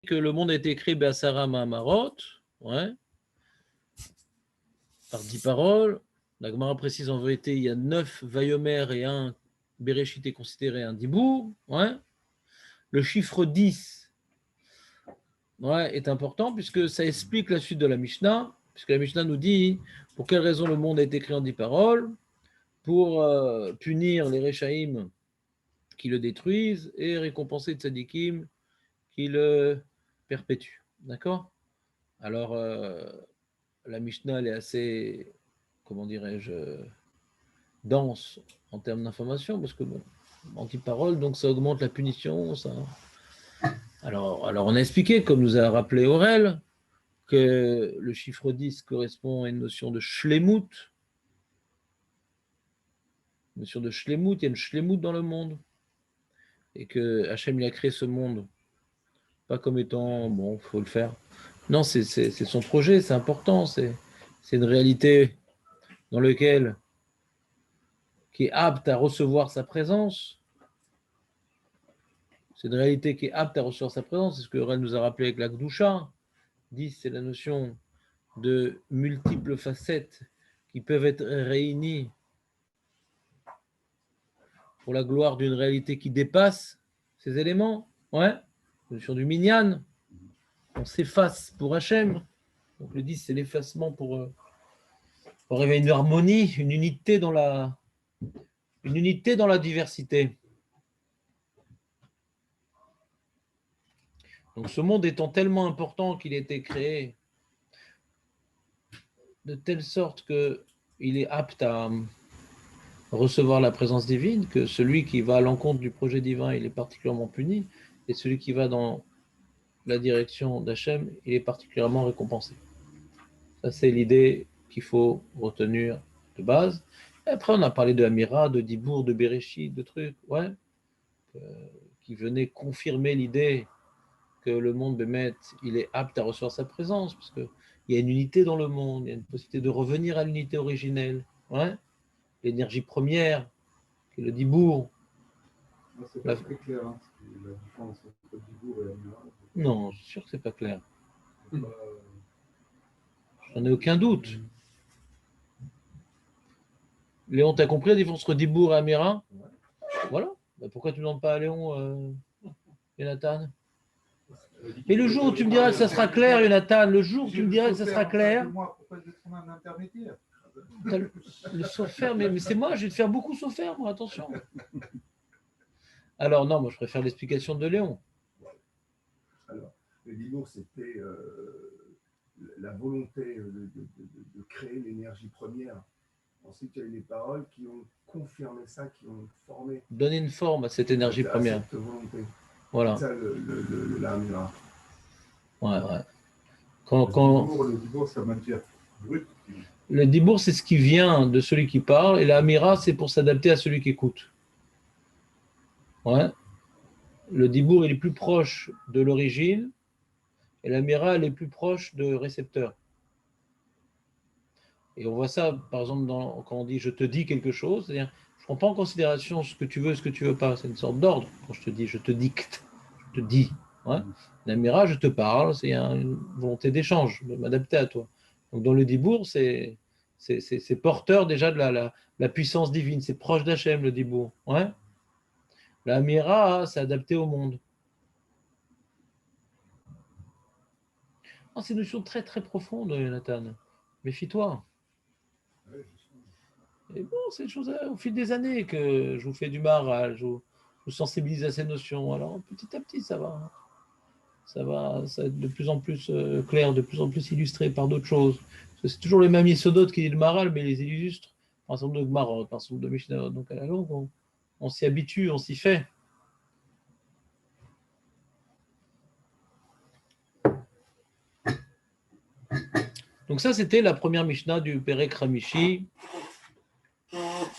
que le monde a été créé Be'asara Ma'amarot, ouais, par 10 paroles. La Gemara précise en vérité, il y a 9 Vayomer et un Bereshit est considéré un Dibour. Ouais. Le chiffre 10 ouais, est important puisque ça explique la suite de la Mishnah, puisque la Mishnah nous dit pour quelle raison le monde a été créé en 10 paroles, pour punir les Rechaïm qui le détruisent et récompenser les Tzadikim qui le perpétuent. D'accord. Alors, la Mishnah elle est assez, comment dirais-je, dense en termes d'information, parce que bon, anti-parole, donc ça augmente la punition. Ça. Alors, on a expliqué, comme nous a rappelé Aurel, que le chiffre 10 correspond à une notion de shlemut. Une notion de shlemut, il y a une shlemut dans le monde. Et que Hachem il a créé ce monde, pas comme étant, bon, il faut le faire. Non, c'est son projet, c'est important, c'est une réalité dans laquelle qui est apte à recevoir sa présence. C'est une réalité qui est apte à recevoir sa présence. C'est ce que Aurel nous a rappelé avec la Gdusha. 10, c'est la notion de multiples facettes qui peuvent être réunies pour la gloire d'une réalité qui dépasse ces éléments. Ouais. La notion du minyan. On s'efface pour Hachem. Donc le 10, c'est l'effacement pour arriver à une harmonie, une unité dans la diversité. Donc ce monde étant tellement important qu'il a été créé de telle sorte qu'il est apte à recevoir la présence divine, que celui qui va à l'encontre du projet divin, il est particulièrement puni, et celui qui va dans la direction d'Hachem, il est particulièrement récompensé. Ça, c'est l'idée qu'il faut retenir de base. Et après, on a parlé de Amira, de Dibour, de Bereshit, de trucs, ouais, qui venaient confirmer l'idée que le monde Bémet, il est apte à recevoir sa présence, parce qu'il y a une unité dans le monde, il y a une possibilité de revenir à l'unité originelle, ouais, l'énergie première, qui est le Dibour. C'est pas très clair, hein, la différence entre le Dibour et Amira. Non, je suis sûr que c'est pas clair. J'en ai aucun doute. Léon, t'as compris la différence entre Dibour et Amira? Ouais. Voilà. Bah, pourquoi tu ne demandes pas à Léon, Jonathan? Mais le jour où tu me diras que ça sera clair, Jonathan, le jour où tu me diras que ça sera clair. Pourquoi je vais prendre un intermédiaire? Le sauf-faire, mais c'est moi, je vais te faire beaucoup sauf-faire, moi, attention. Alors, non, moi, je préfère l'explication de Léon. Alors, le Dibour, c'était la volonté de créer l'énergie première. Ensuite, il y a eu les paroles qui ont confirmé ça, qui ont formé. Donner une forme à cette énergie première. Cette volonté. Voilà. C'est ça l'Amira. Ouais. Le Dibour, c'est la matière brute. Le Dibour, c'est ce qui vient de celui qui parle, et l'Amira, c'est pour s'adapter à celui qui écoute. Ouais. Le Dibour, il est plus proche de l'origine, et l'Amira, elle est plus proche de récepteur. Et on voit ça, par exemple, quand on dit « je te dis quelque chose », c'est-à-dire je ne prends pas en considération ce que tu veux, ce que tu ne veux pas. C'est une sorte d'ordre. Quand je te dis « je te dicte », je te dis. Ouais. L'Amira, je te parle, c'est une volonté d'échange, de m'adapter à toi. Donc dans le Dibour, c'est porteur déjà de la puissance divine. C'est proche d'Hachem, le Dibour. Ouais. L'Amira, c'est adapté au monde. Oh, c'est une notion très très profonde, Jonathan. Méfie-toi. Et bon, c'est une chose au fil des années que je vous fais du marrage, je vous sensibilise à ces notions. Alors petit à petit, ça va être de plus en plus clair, de plus en plus illustré par d'autres choses. Parce que c'est toujours les mêmes Yesodot qui disent le Maral, mais les illustres par exemple de Gmarot, par exemple de Mishnah. Donc à la longue, on s'y habitue, on s'y fait. Donc ça, c'était la première Mishnah du Perek Ramishi.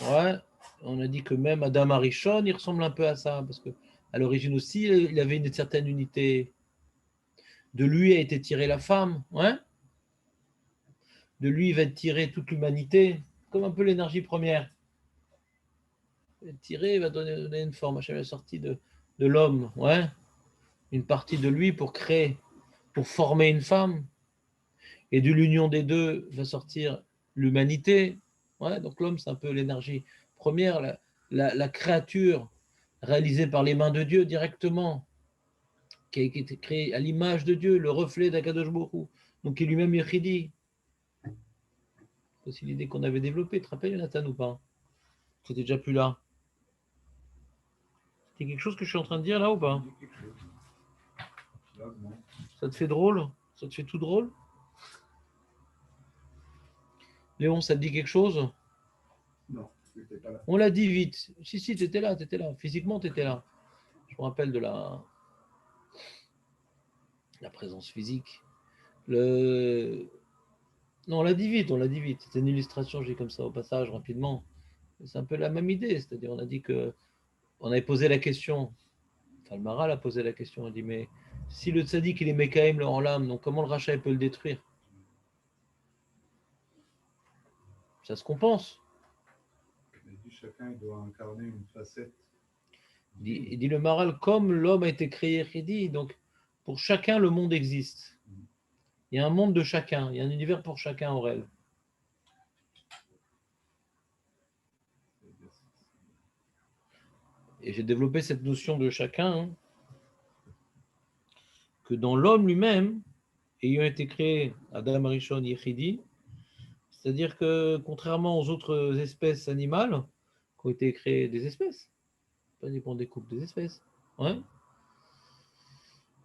Ouais, on a dit que même Adam Arishon, il ressemble un peu à ça, parce que à l'origine aussi, il avait une certaine unité. De lui a été tirée la femme, ouais. De lui va être tirée toute l'humanité, comme un peu l'énergie première. Tirée va donner une forme. Hachem est sorti de l'homme, ouais. une partie de lui pour créer, pour former une femme, et de l'union des deux va sortir l'humanité. Ouais, donc l'homme, c'est un peu l'énergie première, la créature réalisée par les mains de Dieu directement, qui a été créée à l'image de Dieu, le reflet d'Akadosh Baruch Hu, donc qui est lui-même Yechidi. C'est aussi l'idée qu'on avait développée. Tu te rappelles, Jonathan, ou pas? Tu n'étais déjà plus là. C'est quelque chose que je suis en train de dire là ou pas? Ça te fait drôle? Ça te fait tout drôle? Léon, ça te dit quelque chose? Non, tu n'étais pas là. On l'a dit vite. Si, tu étais là, tu étais là. Physiquement, tu étais là. Je me rappelle de la présence physique. Non, on l'a dit vite, on l'a dit vite. C'était une illustration, j'ai comme ça au passage, rapidement. C'est un peu la même idée, c'est-à-dire on a dit que on avait posé la question, enfin le Maral a posé la question, il dit mais si le tzaddik il est Mekaïm en l'âme, donc comment le rachat peut le détruire? Ça se compense. Il dit chacun il doit incarner une facette. Il dit le Maral, comme l'homme a été créé, il dit, donc pour chacun le monde existe. Il y a un monde de chacun, il y a un univers pour chacun en réel. Et j'ai développé cette notion de chacun, hein, que dans l'homme lui-même, ayant été créé Adam Arishon Yechidi, c'est-à-dire que contrairement aux autres espèces animales, qui ont été créées des espèces, pas des découpe des espèces, ouais,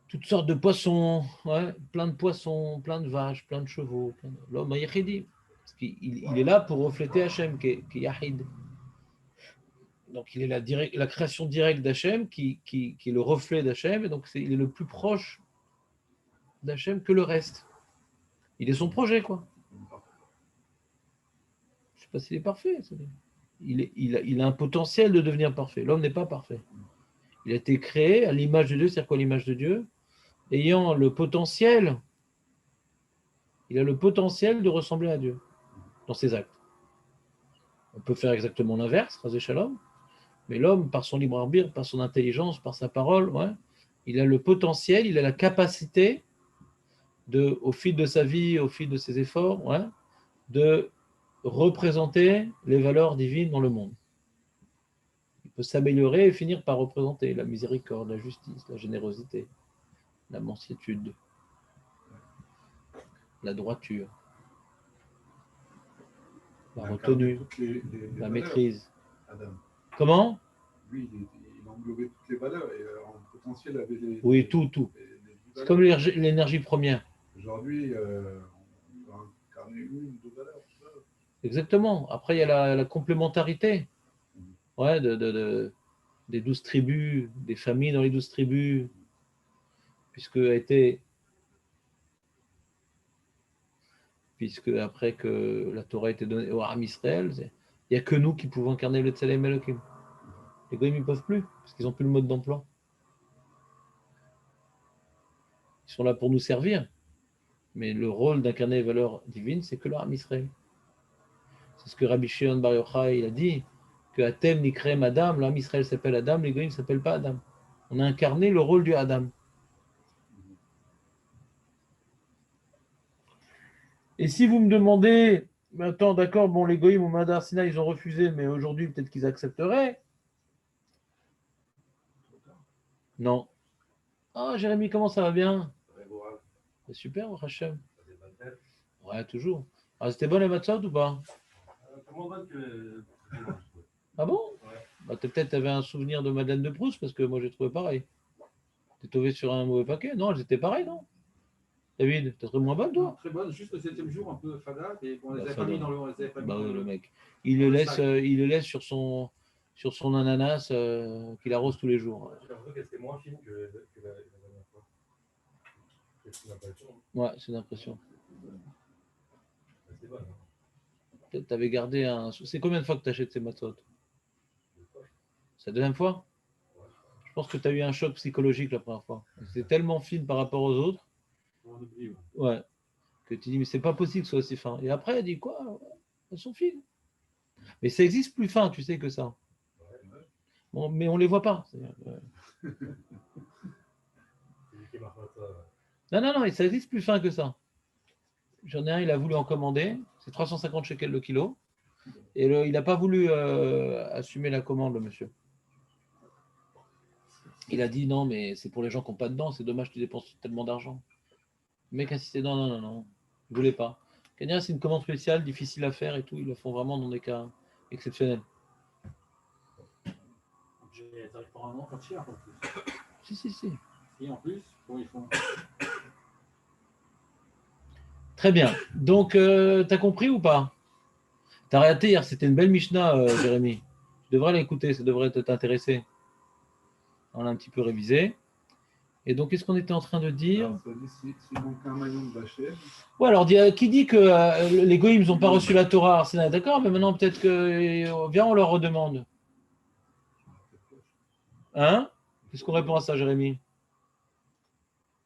toutes sortes de poissons, ouais, plein de poissons, plein de vaches, plein de chevaux, l'homme a Yechidi, parce qu'il est là pour refléter Hachem, qui est Yahid. Donc il est la création directe d'Hachem, qui est le reflet d'Hachem, et donc il est le plus proche d'Hachem que le reste. Il est son projet, quoi. Je ne sais pas s'il est parfait. Il a un potentiel de devenir parfait. L'homme n'est pas parfait. Il a été créé à l'image de Dieu, c'est-à-dire quoi l'image de Dieu? Ayant le potentiel, il a le potentiel de ressembler à Dieu dans ses actes. On peut faire exactement l'inverse, Razé Shalom, mais l'homme, par son libre arbitre, par son intelligence, par sa parole, ouais, il a le potentiel, il a la capacité au fil de sa vie, au fil de ses efforts, ouais, de représenter les valeurs divines dans le monde. Il peut s'améliorer et finir par représenter la miséricorde, la justice, la générosité, la mansuétude, la droiture, la retenue, la valeurs, maîtrise. Adam. Comment? Lui, il englobait toutes les valeurs et en potentiel avait les. Oui, tout. C'est comme l'énergie première. Aujourd'hui, on va incarner une ou deux valeurs. Exactement. Après, il y a la complémentarité, ouais, des 12 tribus, des familles dans les 12 tribus, puisque après que la Torah a été donnée au Ham Israël, il n'y a que nous qui pouvons incarner le Tselem Elohim. Les Goïms, ils ne peuvent plus, parce qu'ils n'ont plus le mode d'emploi. Ils sont là pour nous servir, mais le rôle d'incarner les valeurs divines, c'est que le Ham Israël. C'est ce que Rabbi Shimon Bar Yochai il a dit, que Atem Nikrem Adam, le Ham Israël s'appelle Adam, les Goïms ne s'appellent pas Adam. On a incarné le rôle du Adam. Et si vous me demandez, mais attends, d'accord, bon, les Goïms au Madar Sina, ils ont refusé, mais aujourd'hui, peut-être qu'ils accepteraient. Non. Ah, Jérémy, comment ça va bien? C'est super, Hachem. Ouais, toujours. Ah, c'était bon les matzot ou pas? Ah bon? Bah, peut-être tu avais un souvenir de Madeleine de Proust, parce que moi j'ai trouvé pareil. T'es tombé sur un mauvais paquet? Non, elles étaient pareilles, non? David, t'as trouvé moins bonne, toi? Très bonne, juste le 7e jour, un peu fada, et on les avait pas mis dans le. Bah oui, le mec. Il le laisse sur son ananas qu'il arrose tous les jours. J'ai l'impression qu'elle était moins fine que la dernière fois. C'est l'impression. Ouais, c'est l'impression. C'est bonne. Peut-être t'avais gardé un. C'est combien de fois que tu achètes ces matzot? C'est la deuxième fois? Je pense que tu as eu un choc psychologique la première fois. C'était tellement fine par rapport aux autres. Ouais. Que tu dis, mais c'est pas possible que ce soit aussi fin. Et après, elle dit quoi? Elles sont fines. Mais ça existe plus fin, tu sais, que ça. Bon, mais on les voit pas. Non, ça existe plus fin que ça. J'en ai un, il a voulu en commander. C'est 350 shekels le kilo. Et il n'a pas voulu assumer la commande, le monsieur. Il a dit non, mais c'est pour les gens qui n'ont pas dedans. C'est dommage, tu dépenses tellement d'argent. Le mec insistait non. Il ne voulait pas. Kenya, c'est une commande spéciale, difficile à faire et tout. Ils le font vraiment dans des cas exceptionnels. J'ai tarif pour un an, pas cher en plus. Si. Et en plus, bon, ils font. Très bien. Donc, tu as compris ou pas? Tu as arrêté hier, c'était une belle Mishnah, Jérémy. Tu devrais l'écouter, ça devrait t'intéresser. On l'a un petit peu révisé. Et donc, qu'est-ce qu'on était en train de dire? Alors, ça dit si donc un maillon de Bachet. Ouais, alors, qui dit que les goïms n'ont pas reçu la Torah Arsena? D'accord, mais maintenant, peut-être que. Viens, on leur redemande. Hein? Qu'est-ce qu'on répond à ça, Jérémy?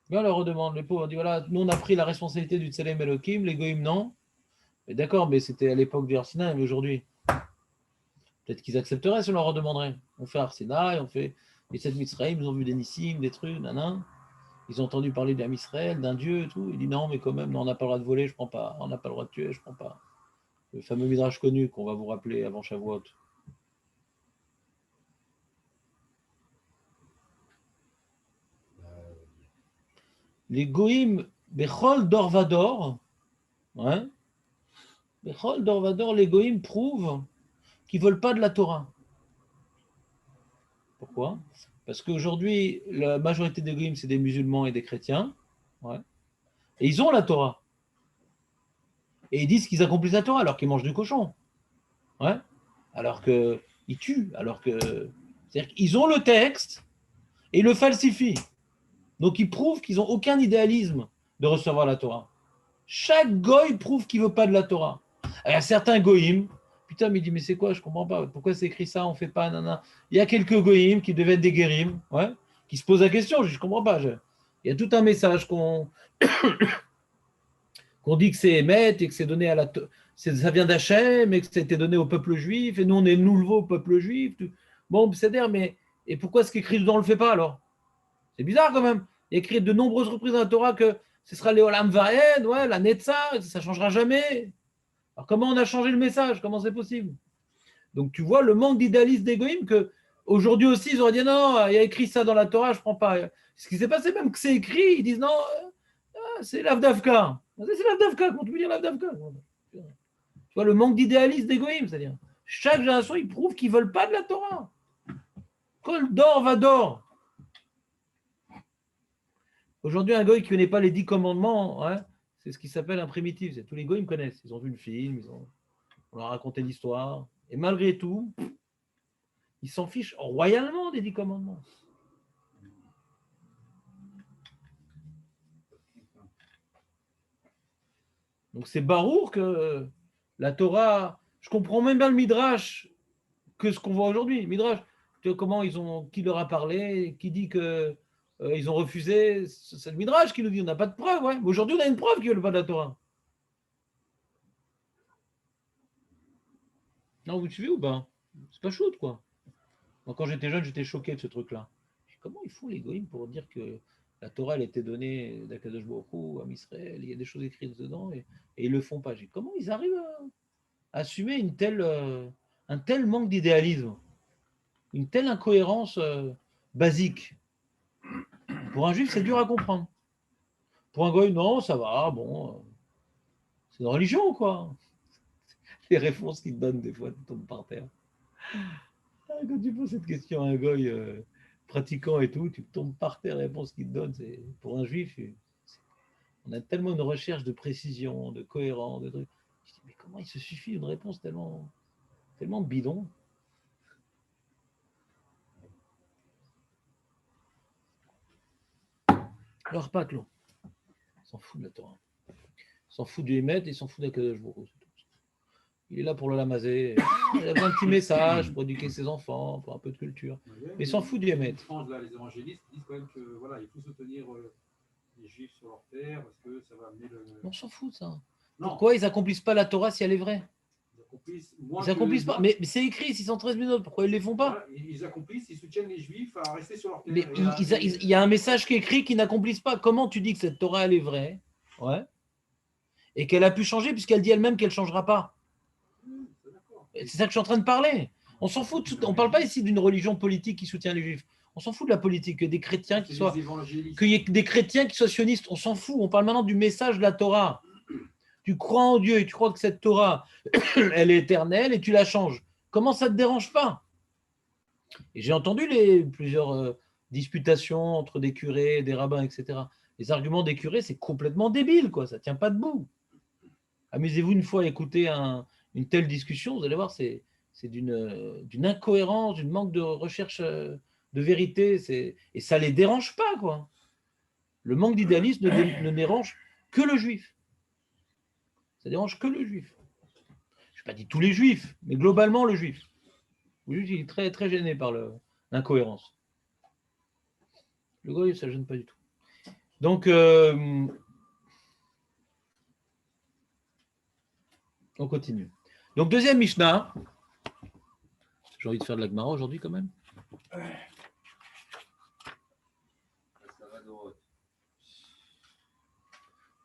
Viens, on leur redemande. Les pauvres, on dit voilà, nous, on a pris la responsabilité du Tselem Elohim, les goïms, non. Mais d'accord, mais c'était à l'époque du Arsena, mais aujourd'hui. Peut-être qu'ils accepteraient si on leur redemanderait. On fait Arsena, on fait les 7 Mitzrayim, ils ont vu des Nissim, des trucs, nanan. Ils ont entendu parler d'un Israël, d'un Dieu et tout. Il dit non, mais quand même, non, on n'a pas le droit de voler, je prends pas. On n'a pas le droit de tuer, je prends pas. Le fameux midrash connu qu'on va vous rappeler avant Shavuot. Les goïms, Bechol Dorvador, ouais, Bechol Dorvador, les goïms prouvent qu'ils ne veulent pas de la Torah. Pourquoi? Parce qu'aujourd'hui, la majorité des goïms, c'est des musulmans et des chrétiens. Ouais. Et ils ont la Torah. Et ils disent qu'ils accomplissent la Torah alors qu'ils mangent du cochon. Ouais. Alors qu'ils tuent. C'est-à-dire qu'ils ont le texte et ils le falsifient. Donc ils prouvent qu'ils n'ont aucun idéalisme de recevoir la Torah. Chaque goy prouve qu'il ne veut pas de la Torah. Il y a certains goïms, putain, mais il dit, mais c'est quoi, je ne comprends pas, pourquoi c'est écrit ça, on ne fait pas, nanana. Il y a quelques goïms qui devaient être des guérim, ouais, qui se posent la question, je ne comprends pas. Il y a tout un message qu'on dit que c'est Émet et que c'est donné à ça vient d'Hachem et que ça a été donné au peuple juif, et nous on est nouveau au peuple juif. Bon, c'est-à-dire, mais et pourquoi ce qui est écrit dedans on ne le fait pas alors? C'est bizarre quand même. Il y a écrit de nombreuses reprises dans la Torah que ce sera les Olam Vaed, ouais, la Netzar, ça ne changera jamais. Alors comment on a changé le message? Comment c'est possible? Donc tu vois le manque d'idéalisme des goïms que aujourd'hui aussi ils auraient dit non, il y a écrit ça dans la Torah, je ne prends pas. Ce qui s'est passé même que c'est écrit, ils disent non, c'est l'Avdavka. C'est l'Avdavka, comment tu peux dire l'Avdavka? Tu vois le manque d'idéalisme des goïms, c'est-à-dire chaque génération ils prouvent qu'ils ne veulent pas de la Torah. Kol dor va dor. Aujourd'hui, un goy qui ne connaît pas les 10 commandements, ouais, c'est ce qui s'appelle un primitif. Tous les goys me connaissent. Ils ont vu le film, on leur a raconté l'histoire. Et malgré tout, ils s'en fichent royalement des 10 commandements. Donc c'est barour que la Torah, je comprends même bien le Midrash que ce qu'on voit aujourd'hui. Midrash, tu vois comment qui leur a parlé, qui dit que ils ont refusé. C'est le Midrash qui nous dit on n'a pas de preuve. Ouais. Mais aujourd'hui, on a une preuve qu'ils ne veulent pas de la Torah. Non, vous suivez ou pas? C'est pas chouette, quoi. Moi, quand j'étais jeune, j'étais choqué de ce truc-là. Comment ils font les goïms pour dire que la Torah elle était donnée d'Akadosh Baruch Hu, à Israël, il y a des choses écrites dedans et ils le font pas. Comment ils arrivent à assumer un tel manque d'idéalisme, une telle incohérence basique? Pour un juif, c'est dur à comprendre. Pour un goïm, non, ça va, bon, c'est une religion, quoi. Les réponses qu'ils te donnent, des fois, tu tombes par terre. Quand tu poses cette question à un goy pratiquant et tout, tu tombes par terre, la réponse qu'il te donne, c'est pour un juif, on a tellement une recherche de précision, de cohérence, de trucs. Je dis, mais comment il se suffit une réponse tellement bidon? Alors pas Claude. Il s'en fout de la Torah. Il s'en fout du Hémet et il s'en fout d'Akadosh Baruch Hu. Il est là pour le lamazé. Il a un petit message pour éduquer ses enfants, pour un peu de culture. Mais il s'en fout du Hémet. Les évangélistes disent quand même que voilà, il faut soutenir les juifs sur leur terre parce que ça va amener le. On s'en fout de ça. Non. Pourquoi ils n'accomplissent pas la Torah si elle est vraie? Moins Ils accomplissent que- pas. Mais c'est écrit 613 minutes. Pourquoi ils ne les font pas? Voilà, ils accomplissent, ils soutiennent les Juifs à rester sur leur terre. Mais Et là, il y a un message qui est écrit qu'ils n'accomplissent pas. Comment tu dis que cette Torah, elle est vraie? Ouais. Et qu'elle a pu changer puisqu'elle dit elle-même qu'elle ne changera pas. c'est d'accord. C'est ça que je suis en train de parler. On s'en fout. On ne parle pas ici d'une religion politique qui soutient les Juifs. On s'en fout de la politique. Que des chrétiens qui C'est soient, des évangélistes. qu'il y ait des chrétiens qui soient sionistes. On s'en fout. On parle maintenant du message de la Torah. Tu crois en Dieu et tu crois que cette Torah, elle est éternelle et tu la changes. Comment ça ne te dérange pas? Et j'ai entendu plusieurs disputations entre des curés, des rabbins, etc. Les arguments des curés, c'est complètement débile, quoi. Ça ne tient pas debout. Amusez-vous une fois à écouter une telle discussion, vous allez voir, c'est d'une incohérence, d'une manque de recherche de vérité, et ça ne les dérange pas, quoi. Le manque d'idéalisme ne dérange que le juif. Ça dérange que le juif. Je n'ai pas dit tous les juifs, mais globalement le juif. Le juif, il est très, très gêné par l'incohérence. Le goy, ça ne gêne pas du tout. Donc, on continue. Donc, deuxième Mishnah. J'ai envie de faire de la Gemara aujourd'hui quand même.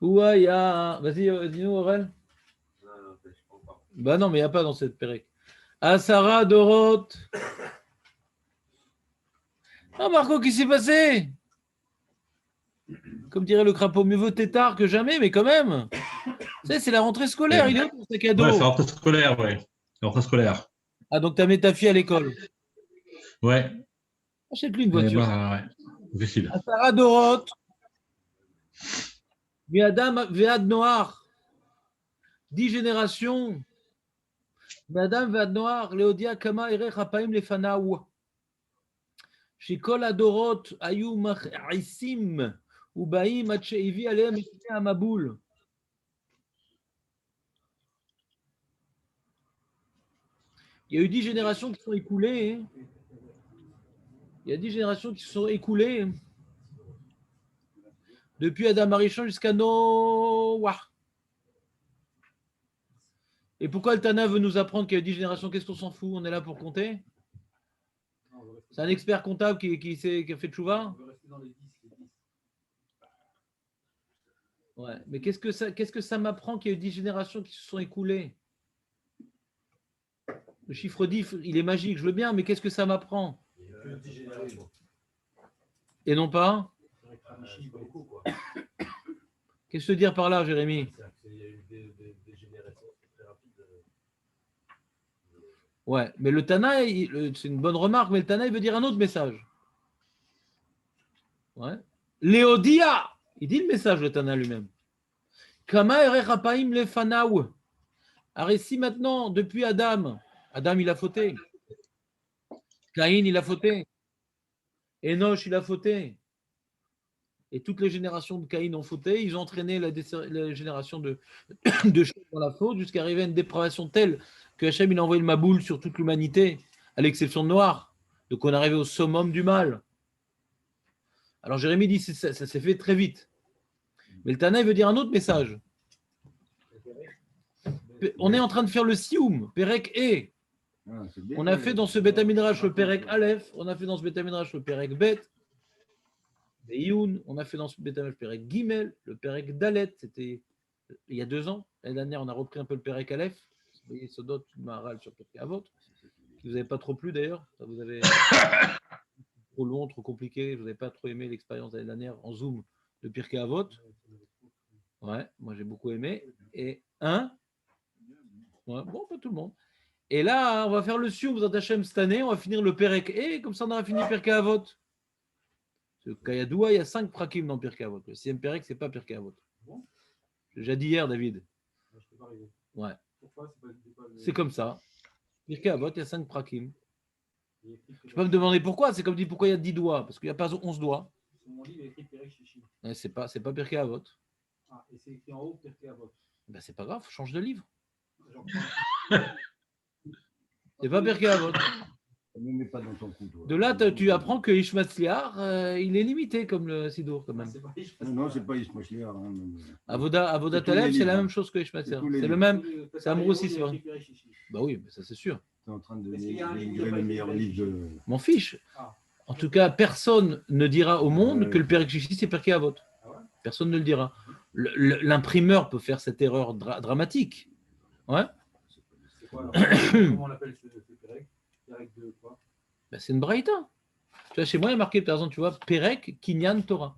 Ouaya. Vas-y, dis-nous, Aurel. Bah non, mais il n'y a pas dans cette pérec. Asara Dorot. Ah, Marco, qu'est-ce qui s'est passé? Comme dirait le crapaud, mieux vaut tétard que jamais, mais quand même. Tu sais, c'est la rentrée scolaire, il est où ton sac à dos? Ouais, c'est la rentrée scolaire, ouais. La rentrée scolaire. Ah, donc tu as mis ta fille à l'école. Ouais. Achète-lui une voiture. Ouais. Difficile. Asara Dorot. Miadam Vead Noir. 10 générations. Miadam Vead Noir. Léodia Kama Erech Hapaim Lefanaou. Shikol Adorot Ayu Machisim. Ubaim Atcheivi Alem Amaboul. Il y a eu 10 générations qui sont écoulées. Il y a 10 générations qui se sont écoulées. Depuis Adam Arishon jusqu'à Noah. Et pourquoi le Tana veut nous apprendre qu'il y a 10 générations? Qu'est-ce qu'on s'en fout? On est là pour compter? C'est un expert comptable qui a fait tchouva? On veut rester dans les 10. Ouais, mais qu'est-ce que ça m'apprend qu'il y a eu 10 générations qui se sont écoulées? Le chiffre 10, il est magique, je veux bien, mais qu'est-ce que ça m'apprend? Que 10 générations. Et non pas? Beaucoup, quoi. Qu'est-ce que tu veux dire par là, Jérémy? Il y a eu des générations très rapides. Ouais, mais le Tana, c'est une bonne remarque, mais le Tana, il veut dire un autre message. Ouais. Léodia, il dit le message, le Tana lui-même. Kama erechapaim lefanaou. Alors ici maintenant, depuis Adam, il a fauté. Caïn, il a fauté. Enoch, il a fauté. Et toutes les générations de Caïn ont fauté. Ils ont entraîné la génération de Shem dans la faute jusqu'à arriver à une dépravation telle que Hachem, il a envoyé le Maboul sur toute l'humanité, à l'exception de Noir. Donc on est arrivé au summum du mal. Alors Jérémie dit que ça s'est fait très vite. Mais le Tana, il veut dire un autre message. On est en train de faire le Sioum, Perek E. On a fait dans ce Beth Midrash le Perek Aleph, on a fait dans ce Beth Midrash le Perek Bet, Youn, on a fait dans ce Beth Midrash le Perek Gimel, le Perek Dalet, c'était il y a 2 ans. L'année dernière, on a repris un peu le Perek Aleph. Vous voyez, Sodot, Maharal sur Perek Avot, qui vous avez pas trop plu d'ailleurs. Ça vous avez trop long, trop compliqué. Vous n'avez pas trop aimé l'expérience de l'année dernière en Zoom de Perek Avot. Ouais, moi j'ai beaucoup aimé. Et ouais, bon, pas tout le monde. Et là, on va faire le Sioum vous Hachem cette année, on va finir le Perek et comme ça on aura fini Pirkei Avot. Parce que Kayadoua, il y a 5 prakim dans Pirkei Avot. Le 6e Perek, c'est pas Pirkei Avot. J'ai déjà dit hier, David. Ouais. C'est comme ça. Pirkei Avot, il y a 5 prakim. Je peux me demander pourquoi. C'est comme dit pourquoi il y a 10 doigts. Parce qu'il n'y a pas 11 doigts. Sur mon livre, il y a écrit Perek Shishi. Ouais, c'est pas Pirkei Avot. Ah, et c'est écrit en haut Perkei Avot. Ben, c'est pas grave, change de livre. Genre, C'est pas Pirkei Avot. Ne mets pas dans ton cou, toi. De là, tu apprends que Ishmatzliar, il est limité comme le Sidour quand même. c'est pas Non, c'est pas Ishmael. Hein. Avodat C'est tous Taleb, les c'est la livres. même chose que Ishmatzliar. C'est tous les C'est le livres. même. C'est Amrou aussi, c'est vrai. Bah oui, mais ça c'est sûr. Tu es en train de Est-ce qu'il y a un livre dénigrer le meilleur livre de. M'en fiche. Ah. En tout cas, personne ne dira au monde Ouais. que le Pérec Shishi, c'est Pirkei Avot. Ah ouais? Personne ne le dira. L'imprimeur peut faire cette erreur dramatique. Ouais. C'est quoi alors? Comment on appelle ce Pérec? Pérec de quoi? Ben, c'est une braïta. Tu vois, chez moi, il y a marqué, par exemple, tu vois, Perek Kinyan Torah.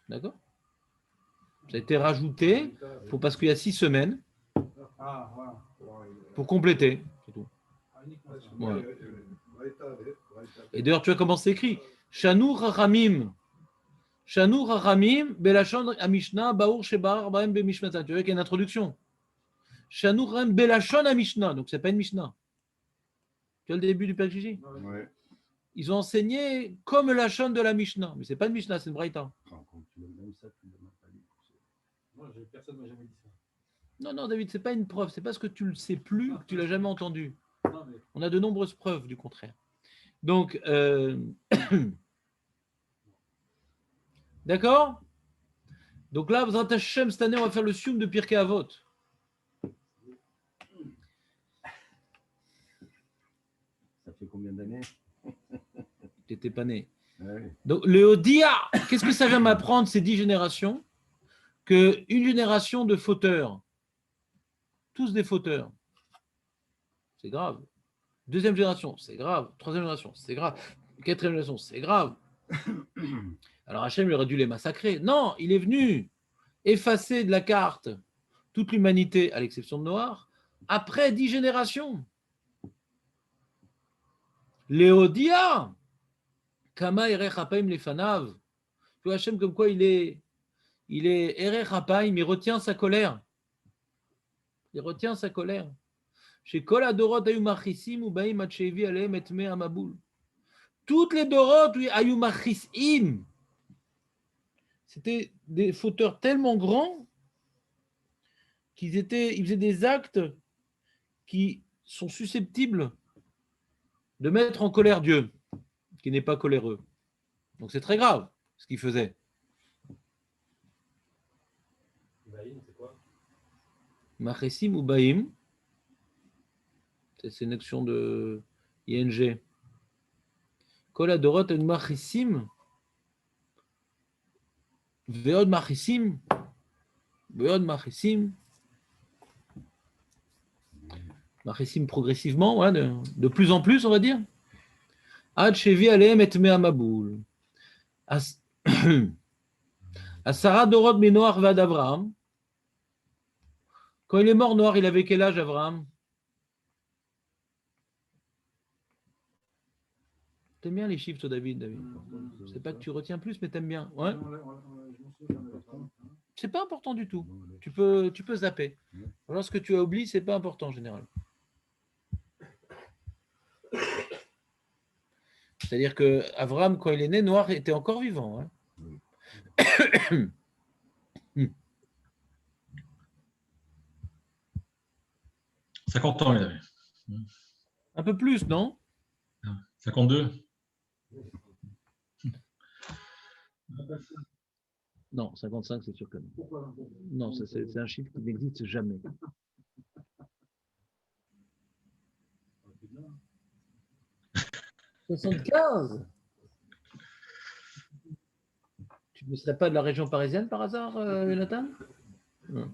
D'accord? Ça a été rajouté parce qu'il y a 6 semaines Ah, voilà. pour compléter. C'est tout. Ah, uniquement ça. Voilà. Et d'ailleurs, tu vois comment c'est écrit. Shanu Rachamim. Shanu Rachamim, Belachon Amishna, Baour Shebar, Baem Bemishmata. Tu vois qu'il y a une introduction. Shanu Rachamim, Belachon Amishna. Donc, ce n'est pas une Mishnah. Tu vois le début du Père Gigi? Ouais. Ils ont enseigné comme la Lachon de la Mishnah. Mais ce n'est pas une Mishnah, c'est une Braïta. Quand tu même ça, tu ne l'as même pas lu. Moi, personne ne m'a jamais dit ça. Non, non, David, ce n'est pas une preuve. Ce n'est pas ce que tu ne le sais plus, que tu ne l'as jamais entendu. Non, mais On a de nombreuses preuves du contraire. Donc, d'accord? Donc là, B'ezrat Hashem, cette année, on va faire le sium de Pirkei Avot. Ça fait combien d'années? Tu n'étais pas né. Ouais. Donc, le Odia, qu'est-ce que ça vient m'apprendre ces 10 générations? Qu'une génération de fauteurs, tous des fauteurs, c'est grave. Deuxième génération, c'est grave. Troisième génération, c'est grave. Quatrième génération, c'est grave. Alors Hachem il aurait dû les massacrer. Non, il est venu effacer de la carte toute l'humanité, à l'exception de Noir, après 10 générations. Léodia, Kama Erech Hapaim Lefanav. Tu vois Hachem comme quoi il est Erech Hapaim, il retient sa colère. Il retient sa colère. Chez Kol Adorot Ayumachisim ou Baim Atchevi Aleem Etme Amaboul. Toutes les Dorot, Ayumachisim, c'était des fauteurs tellement grands qu'ils faisaient des actes qui sont susceptibles de mettre en colère Dieu, qui n'est pas coléreux. Donc c'est très grave ce qu'ils faisaient. Ibrahim, c'est quoi? Machesim ou Baim, c'est une action de ING. Kol Adorot Ayumachisim, Veod Machisim, Veod Machisim, Machisim progressivement, ouais, de plus en plus, on va dire. Ad Shevi Aleem et Me'amaboul. Asara Dorot Menoach Vad Avraham. Quand il est mort, Noir, il avait quel âge, Avraham? T'aimes bien les chiffres, toi, David, David. C'est pas que tu retiens plus, mais t'aimes bien. Ouais. Je m'en souviens, on avait parlé. C'est pas important du tout. Tu peux zapper. Lorsque tu as oublié, c'est pas important en général. C'est-à-dire que Avraham, quand il est né, Noir était encore vivant. Hein. 50 ans, il avait. Un peu plus, non? 52. Non, 55, c'est sûr que non. Non, c'est un chiffre qui n'existe jamais. « 75 ! Tu ne serais pas de la région parisienne par hasard, Jonathan? Non.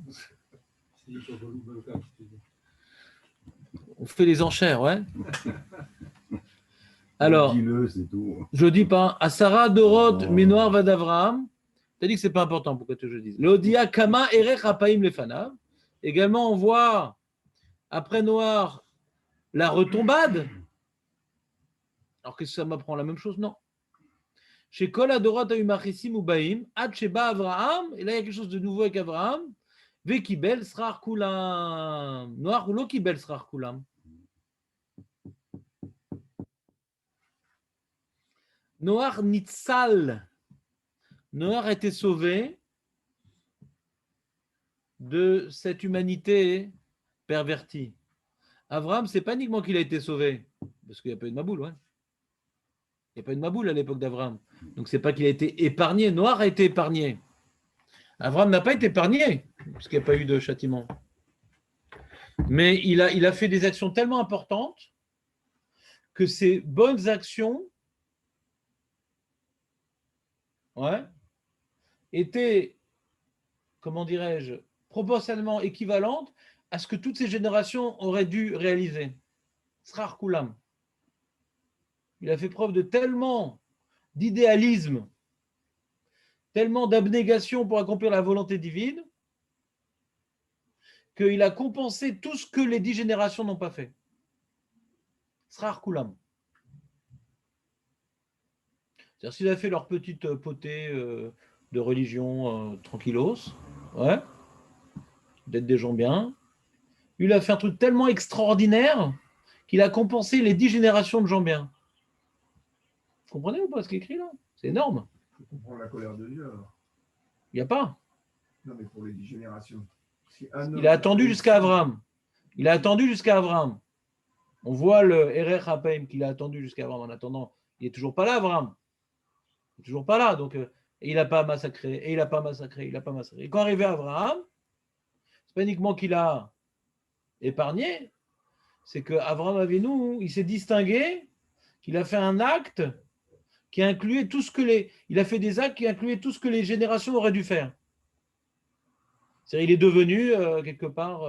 On fait les enchères, ouais. Alors, Dis-le, c'est tout. je dis pas. Asara Dorot Menoir Vad Avraham. Tu as dit que c'est pas important, pourquoi tu je dis? L'Odia Kama Erech Hapaim Lefanav. Également, on voit après Noir la retombade. Alors qu'est-ce que ça m'apprend? La même chose? Non. Chez Kol Adorot Ayumachisim ou Baim, Ad Sheba Avraham, et là il y a quelque chose de nouveau avec Avraham. Vekibel Srar Kulam. Noir ou lo Kibel Srar Kulam. Noir Nitzal. Noir a été sauvé de cette humanité pervertie. Avraham, c'est pas uniquement qu'il a été sauvé, parce qu'il n'y a pas eu de Maboul, ouais. Il n'y a pas eu de Maboul à l'époque d'Avraham. Donc c'est pas qu'il a été épargné. Noir a été épargné. Avraham n'a pas été épargné. parce qu'il n'y a pas eu de châtiment. Mais il a fait des actions tellement importantes que ces bonnes actions étaient, comment dirais-je, proportionnellement équivalentes à ce que toutes ces générations auraient dû réaliser. Srar Kulam. Il a fait preuve de tellement d'idéalisme, tellement d'abnégation pour accomplir la volonté divine, qu'il a compensé tout ce que les 10 générations n'ont pas fait. Srar Kulam. C'est-à-dire s'ils avaient fait leur petite potée de religion tranquillos, d'être des gens bien, lui, il a fait un truc tellement extraordinaire qu'il a compensé les 10 générations de gens bien. Vous comprenez ou pas ce qui est écrit là? C'est énorme. Je comprends la colère de Dieu alors. Il n'y a pas. Non, mais pour les 10 générations. Si Il a attendu jusqu'à Abraham. Il a attendu jusqu'à Abraham. On voit le Erer Hapaim qu'il a attendu jusqu'à Abraham. En attendant, il n'est toujours pas là, Abraham. Il n'est toujours pas là. Donc, et il n'a pas massacré. Et il n'a pas massacré. Il n'a pas massacré. Et quand arrivé à Abraham, c'est pas uniquement qu'il a épargné, c'est qu'Abraham Avinu, il s'est distingué, qu'il a fait un acte qui incluait tout ce que il a fait des actes qui incluaient tout ce que les générations auraient dû faire. C'est-à-dire, il est devenu, quelque part,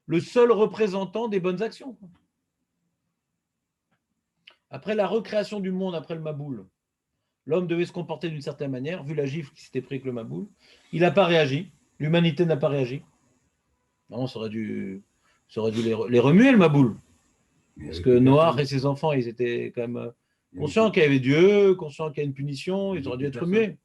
le seul représentant des bonnes actions. Après la recréation du monde, après le Maboul, l'homme devait se comporter d'une certaine manière, vu la gifle qui s'était pris avec le Maboul. Il n'a pas réagi. L'humanité n'a pas réagi. Non, ça aurait dû les remuer, le Maboul. Parce que Noach et ses enfants, ils étaient quand même conscients qu'il y avait Dieu, conscients qu'il y a une punition, ils auraient dû être remués.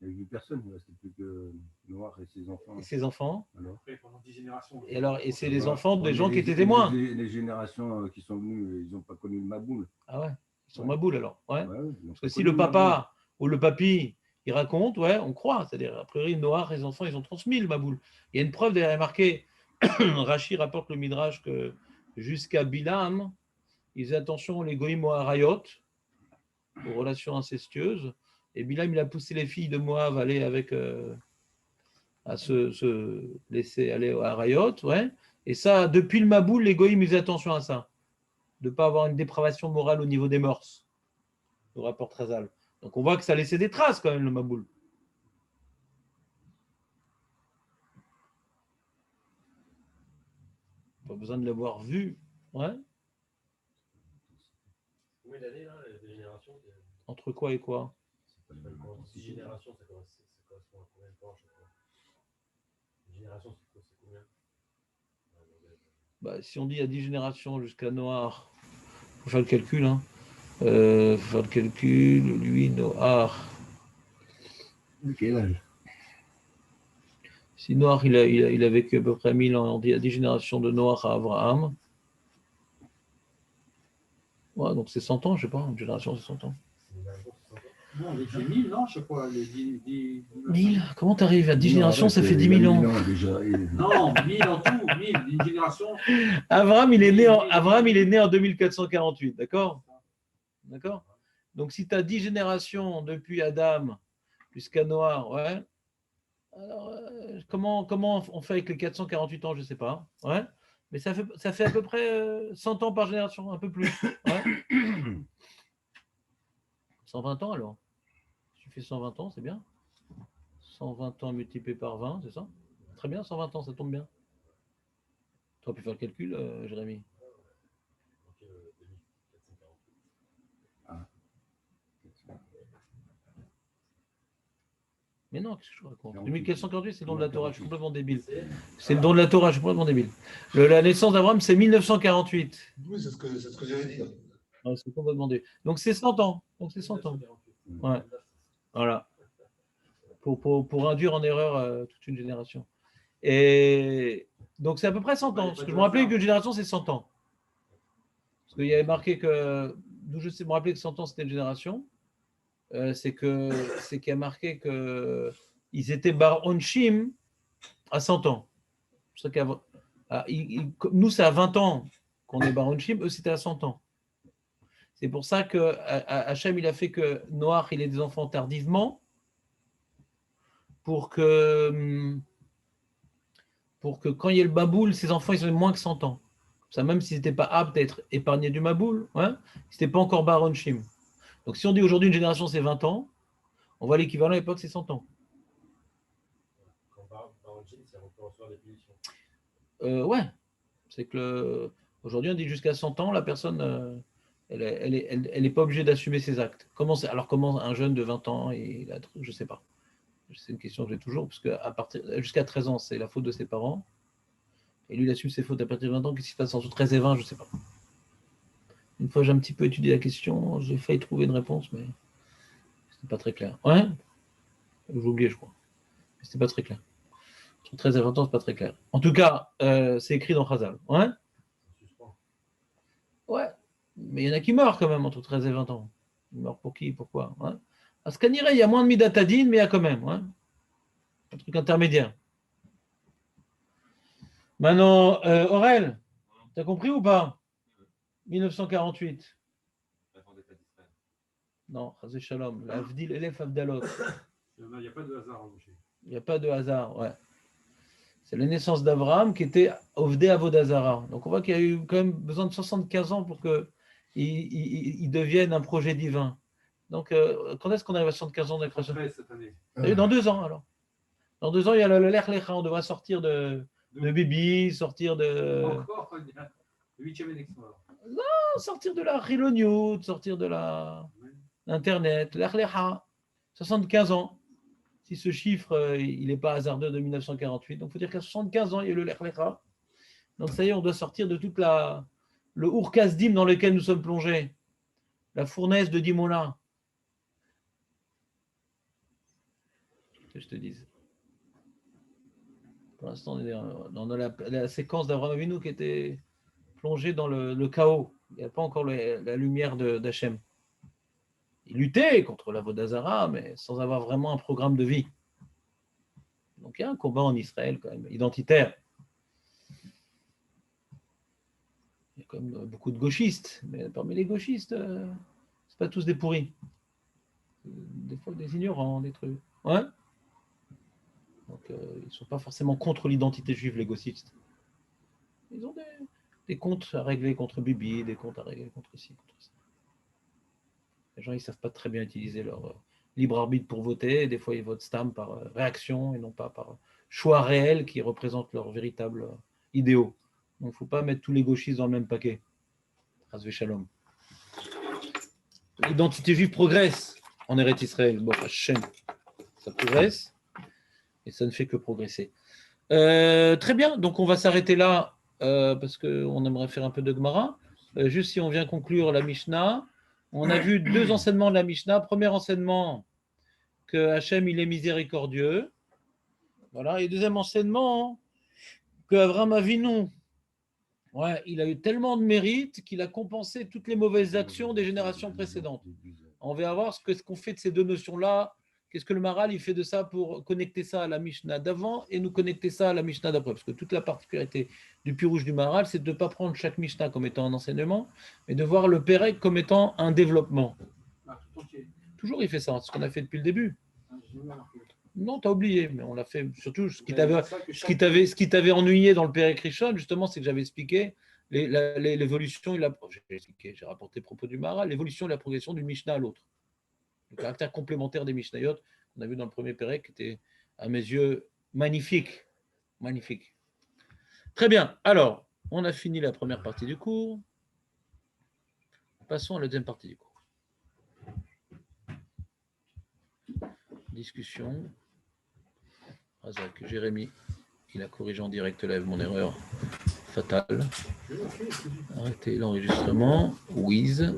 Il n'y avait personne, il ne restait plus que Noach et ses enfants. Et ses enfants. Alors, Après, pendant 10 générations. Et c'est les enfants des gens qui étaient les- témoins. Les générations qui sont venues, ils n'ont pas connu le Maboul. Ah ouais, ils sont Maboul alors. Ouais. Ouais, ils n'ont Parce pas que si connu le le papa ou le papy, il raconte, ouais, on croit. C'est-à-dire, a priori, Noach et les enfants, ils ont transmis le Maboul. Il y a une preuve, d'ailleurs, marquée. Rachi rapporte le Midrash que jusqu'à Bilam, ils faisaient attention, les Goïm aux Harayot, aux relations incestueuses. Et Bilam, il a poussé les filles de Moab à aller avec, à se laisser aller aux Harayot. Ouais. Et ça, depuis le Maboul, les Goïm, ils faisaient attention à ça. De ne pas avoir une dépravation morale au niveau des mœurs. Le rapport Trazal. Donc on voit que ça laissait des traces quand même, le Maboul. Pas besoin de l'avoir vu. Ouais. Combien d'années, là, les générations Entre quoi et quoi? 6 générations, ça correspond à combien de temps à chaque fois? Une génération, c'est combien? Bah, si on dit à 10 générations jusqu'à Noach, il faut faire le calcul. Hein. Faut faire le calcul. Lui, Noach. De quel âge? Si Noach, il a vécu à peu près 1000 ans, on dit à 10 générations de Noach à Abraham. Ouais, donc c'est 100 ans, je sais pas, une génération c'est 100 ans. Non, les 10 000, non, je sais pas, les 10 1000? Comment tu arrives à 10 Non, générations, arrête, ça fait il 10 a 000 ans. déjà. Non, 1000 en tout, 1000, une génération. Abraham, il est né en 2448, d'accord? D'accord? Donc si tu as 10 générations depuis Adam jusqu'à Noach, ouais. Alors, comment on fait avec les 448 ans, je ne sais pas. Ouais. Mais ça fait à peu près 100 ans par génération, un peu plus. Ouais. 120 ans alors. Si tu fais 120 ans, c'est bien. 120 ans multiplié par 20, c'est ça? Très bien, 120 ans, ça tombe bien. Tu aurais pu faire le calcul, Jérémy. Mais non, qu'est-ce que je raconte? 2448, c'est le don de la Torah, je suis complètement débile. C'est le don de la Torah, je suis complètement débile. La naissance d'Abraham, c'est 1948. Oui, c'est ce que j'allais dire. Ouais, c'est complètement débile. Donc c'est 100 ans. Donc c'est 100 ans. Ouais. Voilà. Pour induire en erreur toute une génération. Et donc c'est à peu près 100 ans. Parce que je me rappelais qu'une génération, c'est 100 ans. Parce qu'il y avait marqué que, d'où je sais me rappeler que 100 ans, c'était une génération. C'est qu'il y a marqué qu'ils étaient bar onshim à 100 ans. C'est nous, c'est à 20 ans qu'on est bar onshim, eux, c'était à 100 ans. C'est pour ça que Hachem, il a fait que Noach, il ait des enfants tardivement pour que pour que quand il y ait le Maboul, ses enfants ils ont moins que 100 ans. Ça, même s'ils n'étaient pas aptes à être épargnés du Maboul, ouais, ils n'étaient pas encore Baronchim. Donc si on dit aujourd'hui une génération c'est 20 ans, on voit l'équivalent à l'époque c'est 100 ans. Quand Baranjin, c'est on peut recevoir des punitions. Ouais, c'est que aujourd'hui on dit jusqu'à 100 ans, la personne, elle est pas obligée d'assumer ses actes. Alors comment un jeune de 20 ans, je ne sais pas. C'est une question que j'ai toujours, parce que jusqu'à 13 ans, c'est la faute de ses parents. Et lui, il assume ses fautes à partir de 20 ans. Qu'est-ce qui se passe entre 13 et 20, je ne sais pas. Une fois, j'ai un petit peu étudié la question, j'ai failli trouver une réponse, mais ce n'est pas très clair. Ouais, j'ai oublié, je crois. Mais ce n'est pas très clair. Entre 13 et 20 ans, ce n'est pas très clair. En tout cas, c'est écrit dans Chazal. Ouais, ouais. Mais il y en a qui meurent quand même entre 13 et 20 ans. Ils meurent pour qui? Pourquoi? Ouais. À ce qu'on irait, il y a moins de midatadine, mais il y a quand même. Ouais. Un truc intermédiaire. Maintenant, Aurel, t'as compris ou pas? 1948. Non, Chazé Shalom. L'Avdil, Elef Avdalot. Il n'y a pas de hasard, Moshe. Il n'y a pas de hasard, ouais. C'est la naissance d'Abraham qui était Ovdé Avodazara. Donc on voit qu'il y a eu quand même besoin de 75 ans pour qu'il devienne un projet divin. Donc quand est-ce qu'on arrive à 75 ans de la création? Cette année. Dans 2 ans alors. Dans 2 ans, il y a le Lech Lecha. On devra sortir de Bibi, sortir de. Encore, il y a le 8e élection alors. Sortir de la Riloniut, sortir de l'Internet, Lech Lecha. 75 ans. Si ce chiffre, il n'est pas hasardeux de 1948. Donc, il faut dire qu'à 75 ans, il y a eu le Lech Lecha. Donc, ça y est, on doit sortir de toute le Urkazdim dans lequel nous sommes plongés. La fournaise de Dimona. Que je te dise. Pour l'instant, on est dans la séquence d'Abraham Avinu qui était plongée dans le chaos. Il n'y a pas encore la lumière d'Hachem. Il luttait contre la Vodazara, mais sans avoir vraiment un programme de vie. Donc il y a un combat en Israël quand même, identitaire. Il y a quand même beaucoup de gauchistes, mais parmi les gauchistes, c'est pas tous des pourris. Des fois des ignorants, des trucs. Ouais. Donc ils ne sont pas forcément contre l'identité juive, les gauchistes. Ils ont des comptes à régler contre Bibi, des comptes à régler contre ci, contre ça. Les gens, ils ne savent pas très bien utiliser leur libre arbitre pour voter. Et des fois, ils votent stam par réaction et non pas par choix réel qui représente leurs véritables idéaux. Donc, il ne faut pas mettre tous les gauchistes dans le même paquet. Hasvé Shalom. L'identité juive progresse en Eretz Israël. Bon, Hachem, ça progresse et ça ne fait que progresser. Très bien, donc on va s'arrêter là parce qu'on aimerait faire un peu de Gemara. Juste si on vient conclure la Mishnah. On a vu 2 enseignements de la Mishnah. Premier enseignement, que Hachem, il est miséricordieux. Voilà. Et deuxième enseignement, que Avraham Avinu, ouais, il a eu tellement de mérite qu'il a compensé toutes les mauvaises actions des générations précédentes. On va voir ce qu'on fait de ces 2 notions-là. Qu'est-ce que le Maharal il fait de ça pour connecter ça à la Mishnah d'avant et nous connecter ça à la Mishnah d'après? Parce que toute la particularité du Pirouche du Maharal, c'est de ne pas prendre chaque Mishnah comme étant un enseignement, mais de voir le Pérec comme étant un développement. Toujours il fait ça, c'est ce qu'on a fait depuis le début. Non, tu as oublié, mais on l'a fait. Surtout, ce qui t'avait ennuyé dans le Pérec Rishon, justement, c'est que j'avais expliqué l'évolution, j'ai rapporté propos du Maharal, l'évolution et la progression d'une Mishnah à l'autre. Le caractère complémentaire des Mishnayot qu'on a vu dans le premier Pérec qui était, à mes yeux, magnifique. Magnifique. Très bien. Alors, on a fini la première partie du cours. Passons à la deuxième partie du cours. Discussion. Razak, Jérémy, il a corrigé en direct live mon erreur fatale. Arrêtez l'enregistrement. Wiz.